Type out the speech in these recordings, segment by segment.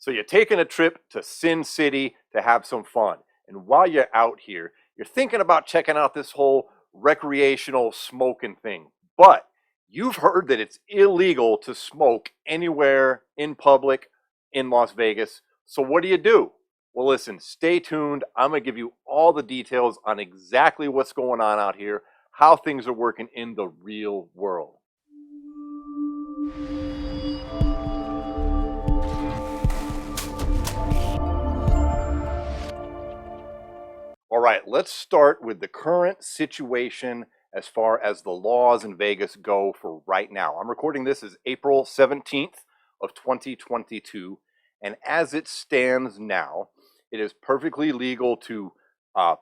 So you're taking a trip to Sin City to have some fun. And while you're out here, you're thinking about checking out this whole recreational smoking thing. But you've heard that it's illegal to smoke anywhere in public in Las Vegas. So what do? Well, listen, stay tuned. I'm going to give you all the details on exactly what's going on out here, how things are working in the real world. All right, let's start with the current situation as far as the laws in Vegas go for right now. I'm recording this as April 17th of 2022, and as it stands now, it is perfectly legal to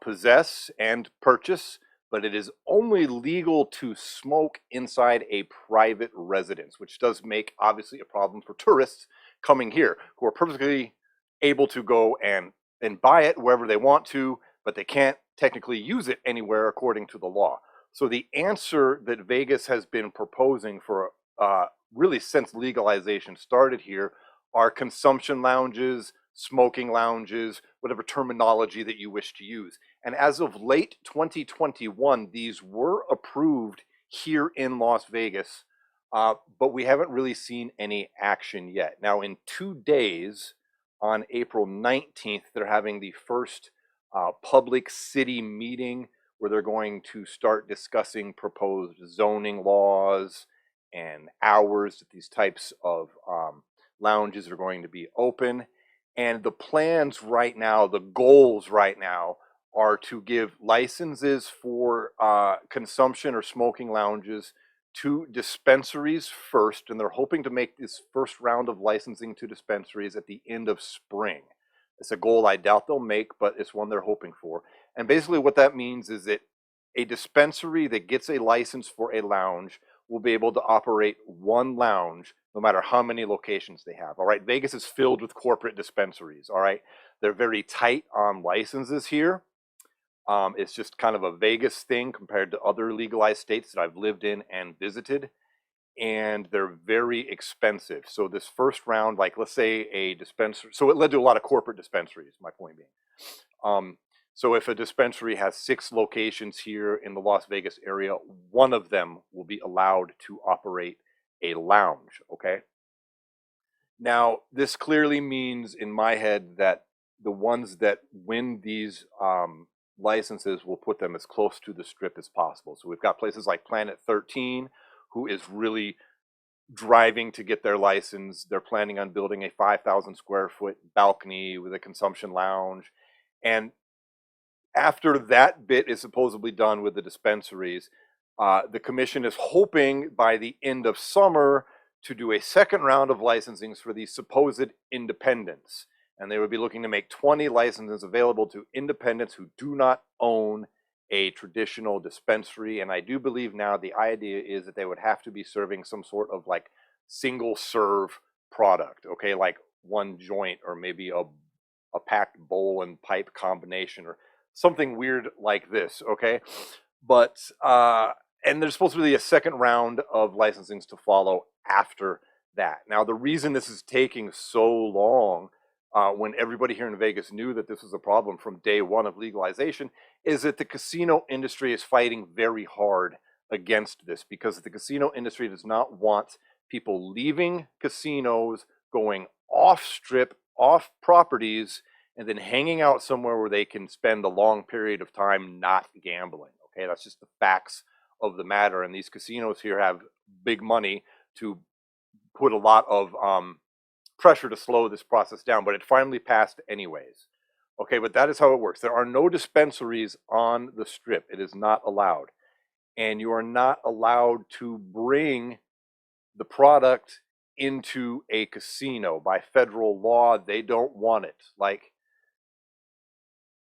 possess and purchase, but it is only legal to smoke inside a private residence, which does make obviously a problem for tourists coming here who are perfectly able to go and buy it wherever they want to, but they can't technically use it anywhere according to the law. So the answer that Vegas has been proposing for really since legalization started here are consumption lounges, smoking lounges, whatever terminology that you wish to use. And as of late 2021, these were approved here in Las Vegas, but we haven't really seen any action yet. Now, in 2 days, on April 19th, they're having the first public city meeting where they're going to start discussing proposed zoning laws and hours that these types of lounges are going to be open. And the plans right now, the goals right now, are to give licenses for consumption or smoking lounges to dispensaries first, and they're hoping to make this first round of licensing to dispensaries at the end of spring. It's a goal I doubt they'll make, but it's one they're hoping for. And basically what that means is that a dispensary that gets a license for a lounge will be able to operate one lounge no matter how many locations they have. All right, Vegas is filled with corporate dispensaries. All right, they're very tight on licenses here. It's just kind of a Vegas thing compared to other legalized states that I've lived in and visited, and they're very expensive. So this first round, like let's say a dispensary, so it led to a lot of corporate dispensaries, my point being. So if a dispensary has 6 locations here in the Las Vegas area, one of them will be allowed to operate a lounge, okay? Now, this clearly means in my head that the ones that win these licenses will put them as close to the strip as possible. So we've got places like Planet 13, who is really driving to get their license. They're planning on building a 5,000 square foot balcony with a consumption lounge. And after that bit is supposedly done with the dispensaries, the commission is hoping by the end of summer to do a second round of licensings for these supposed independents. And they would be looking to make 20 licenses available to independents who do not own a traditional dispensary. And I do believe now the idea is that they would have to be serving some sort of like single serve product, okay, like one joint or maybe a packed bowl and pipe combination or something weird like this, okay? But and there's supposed to be a second round of licensings to follow after that. Now, the reason this is taking so long, when everybody here in Vegas knew that this was a problem from day one of legalization, is that the casino industry is fighting very hard against this, because the casino industry does not want people leaving casinos, going off strip, off properties, and then hanging out somewhere where they can spend a long period of time not gambling. Okay, that's just the facts of the matter. And these casinos here have big money to put a lot of pressure to slow this process down, but it finally passed anyways. Okay, but that is how it works. There are no dispensaries on the strip. It is not allowed. And you are not allowed to bring the product into a casino. By federal law, they don't want it. Like,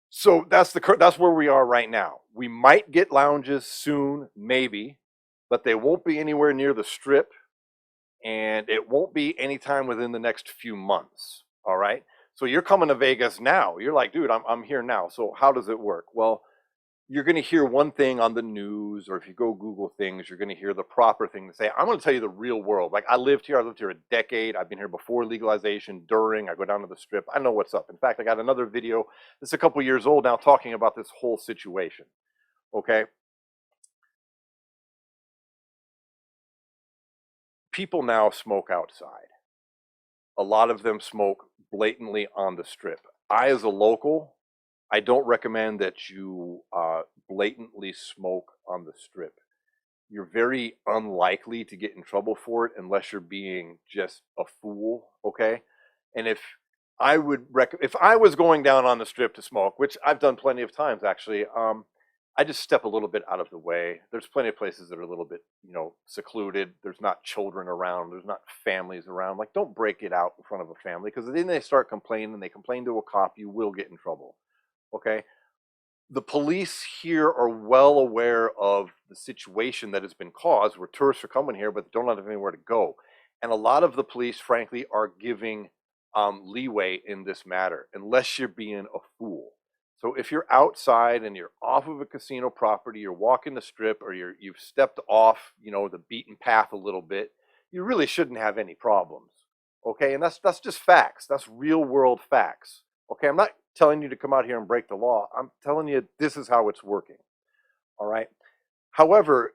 so that's where we are right now. We might get lounges soon, maybe, but they won't be anywhere near the strip, and it won't be anytime within the next few months. All right. So you're coming to Vegas now. You're like, dude, I'm here now. So how does it work? Well, you're going to hear one thing on the news, or if you go Google things, you're going to hear the proper thing to say. I'm going to tell you the real world. Like, I lived here a decade. I've been here before legalization, during, I go down to the strip. I know what's up. In fact, I got another video that's a couple years old now talking about this whole situation. Okay. People now smoke outside. A lot of them smoke blatantly on the strip. I, as a local, I don't recommend that you blatantly smoke on the strip. You're very unlikely to get in trouble for it unless you're being just a fool, okay? And if I was going down on the strip to smoke, which I've done plenty of times actually, I just step a little bit out of the way. There's plenty of places that are a little bit, secluded. There's not children around. There's not families around. Like, don't break it out in front of a family, because then they start complaining. They complain to a cop. You will get in trouble. Okay. The police here are well aware of the situation that has been caused, where tourists are coming here but don't have anywhere to go. And a lot of the police, frankly, are giving leeway in this matter, unless you're being a fool. So if you're outside and you're off of a casino property, you're walking the strip, or you've stepped off, the beaten path a little bit, you really shouldn't have any problems. Okay, and that's just facts. That's real world facts. Okay, I'm not telling you to come out here and break the law. I'm telling you this is how it's working. All right. However,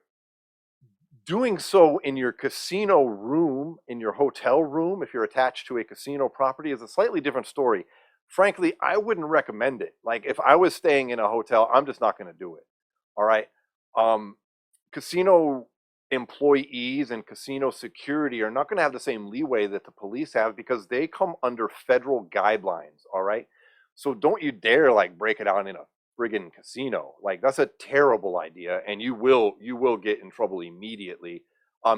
doing so in your casino room, in your hotel room, if you're attached to a casino property, is a slightly different story. Frankly, I wouldn't recommend it. Like, if I was staying in a hotel, I'm just not going to do it. All right. Um, Casino employees and casino security are not going to have the same leeway that the police have, because they come under federal guidelines. All right. So don't you dare like break it out in a friggin' casino. Like, that's a terrible idea, and you will get in trouble immediately.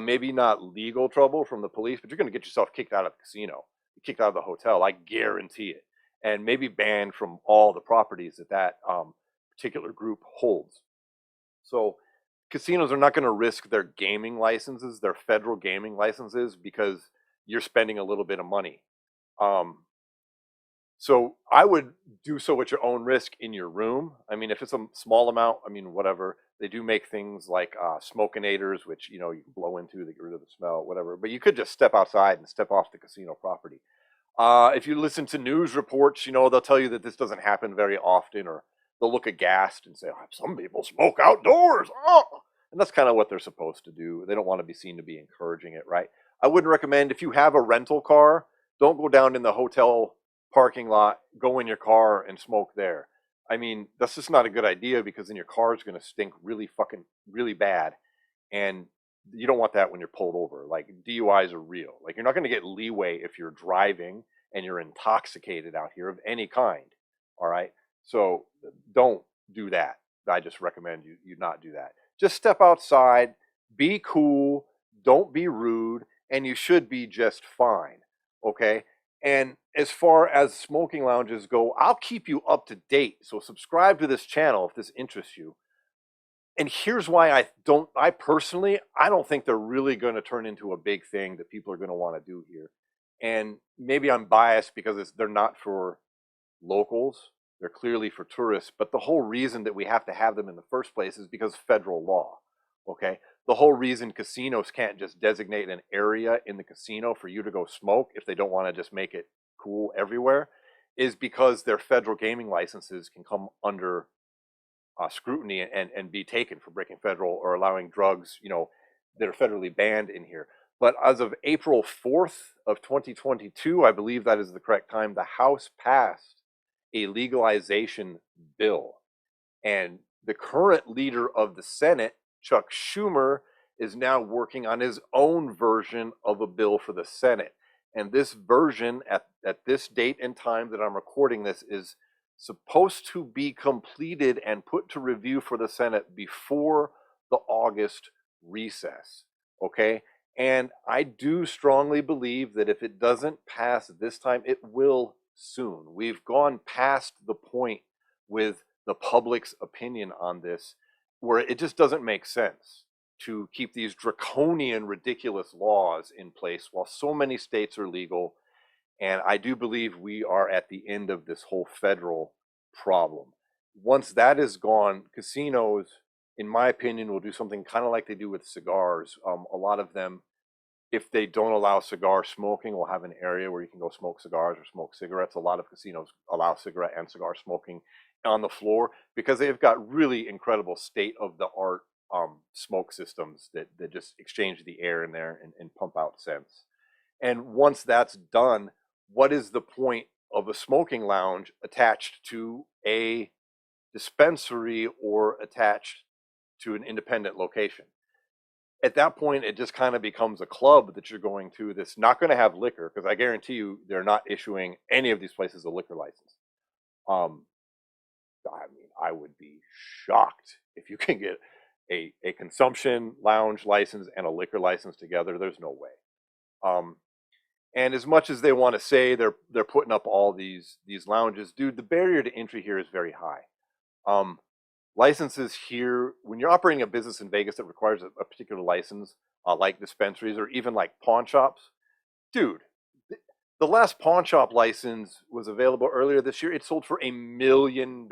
Maybe not legal trouble from the police, but you're going to get yourself kicked out of the casino, kicked out of the hotel. I guarantee it, and maybe banned from all the properties that particular group holds. So casinos are not going to risk their gaming licenses, their federal gaming licenses, because you're spending a little bit of money. Um, so I would do so at your own risk in your room. I mean, if it's a small amount, I mean, whatever. They do make things like smokinators, which you can blow into to get rid of the smell, whatever. But you could just step outside and step off the casino property. If you listen to news reports, they'll tell you that this doesn't happen very often, or they'll look aghast and say, "Oh, some people smoke outdoors." Oh! And that's kind of what they're supposed to do. They don't want to be seen to be encouraging it, right? I wouldn't recommend, if you have a rental car, don't go down in the hotel parking lot, go in your car and smoke there. I mean, that's just not a good idea, because then your car is going to stink really fucking really bad. And you don't want that when you're pulled over. Like, DUIs are real. Like, you're not going to get leeway if you're driving and you're intoxicated out here of any kind. All right. So don't do that. I just recommend you not do that. Just step outside, be cool, don't be rude, and you should be just fine. Okay. And as far as smoking lounges go, I'll keep you up to date. So subscribe to this channel if this interests you. And here's why I don't think they're really going to turn into a big thing that people are going to want to do here. And maybe I'm biased because they're not for locals. They're clearly for tourists. But the whole reason that we have to have them in the first place is because federal law. Okay. The whole reason casinos can't just designate an area in the casino for you to go smoke, if they don't want to just make it cool everywhere, is because their federal gaming licenses can come under scrutiny and be taken for breaking federal, or allowing drugs, that are federally banned in here. But as of April 4th of 2022, I believe that is the correct time, the House passed a legalization bill. And the current leader of the Senate, Chuck Schumer, is now working on his own version of a bill for the Senate. And this version, at this date and time that I'm recording this, is supposed to be completed and put to review for the Senate before the August recess. Okay. And I do strongly believe that if it doesn't pass this time, it will soon. We've gone past the point with the public's opinion on this, where it just doesn't make sense to keep these draconian, ridiculous laws in place while so many states are legal. And I do believe we are at the end of this whole federal problem. Once that is gone, casinos, in my opinion, will do something kind of like they do with cigars. A lot of them, if they don't allow cigar smoking, will have an area where you can go smoke cigars or smoke cigarettes. A lot of casinos allow cigarette and cigar smoking on the floor because they've got really incredible state of the art smoke systems that just exchange the air in there and pump out scents. And once that's done, what is the point of a smoking lounge attached to a dispensary or attached to an independent location? At that point, it just kind of becomes a club that you're going to that's not going to have liquor, because I guarantee you they're not issuing any of these places a liquor license. Um, I mean, I would be shocked if you can get a consumption lounge license and a liquor license together. There's no way. Um, and as much as they want to say they're putting up all these lounges, dude, the barrier to entry here is very high. Um, Licenses here, when you're operating a business in Vegas that requires a particular license, like dispensaries or even like pawn shops, dude, the last pawn shop license was available earlier this year. It sold for $1 million.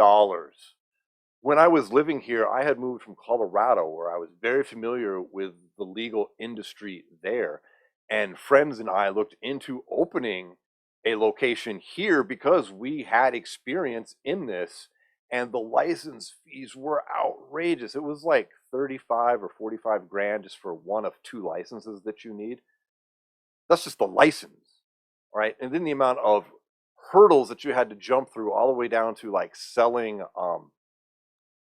When I was living here, I had moved from Colorado, where I was very familiar with the legal industry there. And friends and I looked into opening a location here because we had experience in this, and the license fees were outrageous. It was like 35 or 45 grand just for one of two licenses that you need. That's just the license, right? And then the amount of hurdles that you had to jump through, all the way down to like selling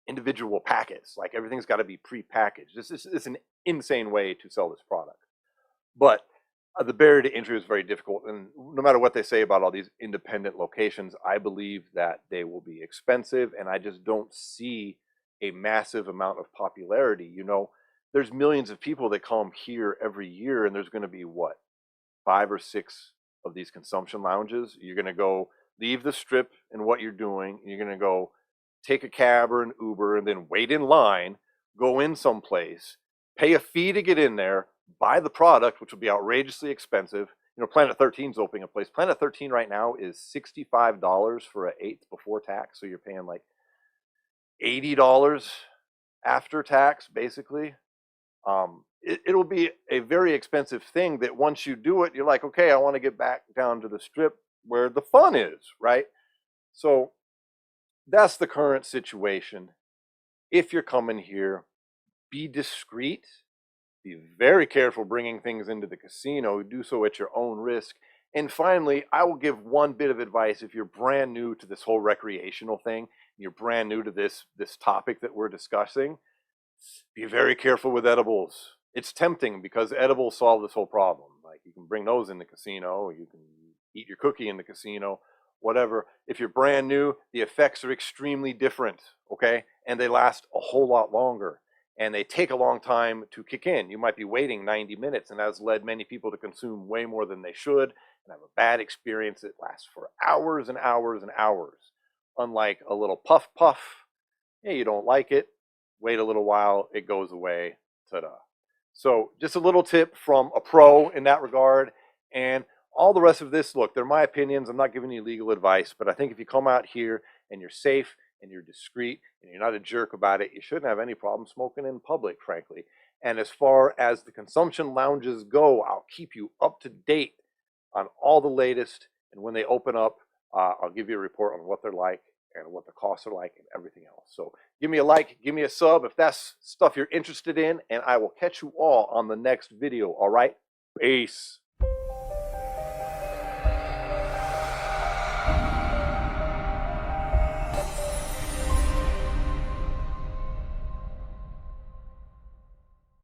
individual packets. Like everything's got to be pre-packaged. It's an insane way to sell this product. But the barrier to entry is very difficult. And no matter what they say about all these independent locations, I believe that they will be expensive. And I just don't see a massive amount of popularity. You know, there's millions of people that come here every year, and there's going to be what, 5 or 6 of these consumption lounges. You're going to go leave the strip and what you're doing. You're going to go take a cab or an Uber and then wait in line, go in someplace, pay a fee to get in there, buy the product, which will be outrageously expensive. You know, Planet 13's opening a place. Planet 13 right now is $65 for an eighth before tax. So you're paying like $80 after tax, basically. It'll be a very expensive thing that once you do it, you're like, okay, I want to get back down to the strip where the fun is, right? So that's the current situation. If you're coming here, be discreet. Be very careful bringing things into the casino. Do so at your own risk. And finally, I will give one bit of advice. If you're brand new to this whole recreational thing, you're brand new to this topic that we're discussing, be very careful with edibles. It's tempting because edibles solve this whole problem. Like, you can bring those in the casino, you can eat your cookie in the casino, whatever. If you're brand new, the effects are extremely different, okay? And they last a whole lot longer. And they take a long time to kick in. You might be waiting 90 minutes, and that's led many people to consume way more than they should and have a bad experience that lasts for hours and hours and hours. Unlike a little puff puff, hey, you don't like it, wait a little while, it goes away, ta-da. So just a little tip from a pro in that regard. And all the rest of this, look, they're my opinions. I'm not giving you legal advice, but I think if you come out here and you're safe and you're discreet and you're not a jerk about it, you shouldn't have any problem smoking in public, frankly. And as far as the consumption lounges go, I'll keep you up to date on all the latest. And when they open up, I'll give you a report on what they're like and what the costs are like and everything else. So give me a like, give me a sub if that's stuff you're interested in, and I will catch you all on the next video. All right? Peace.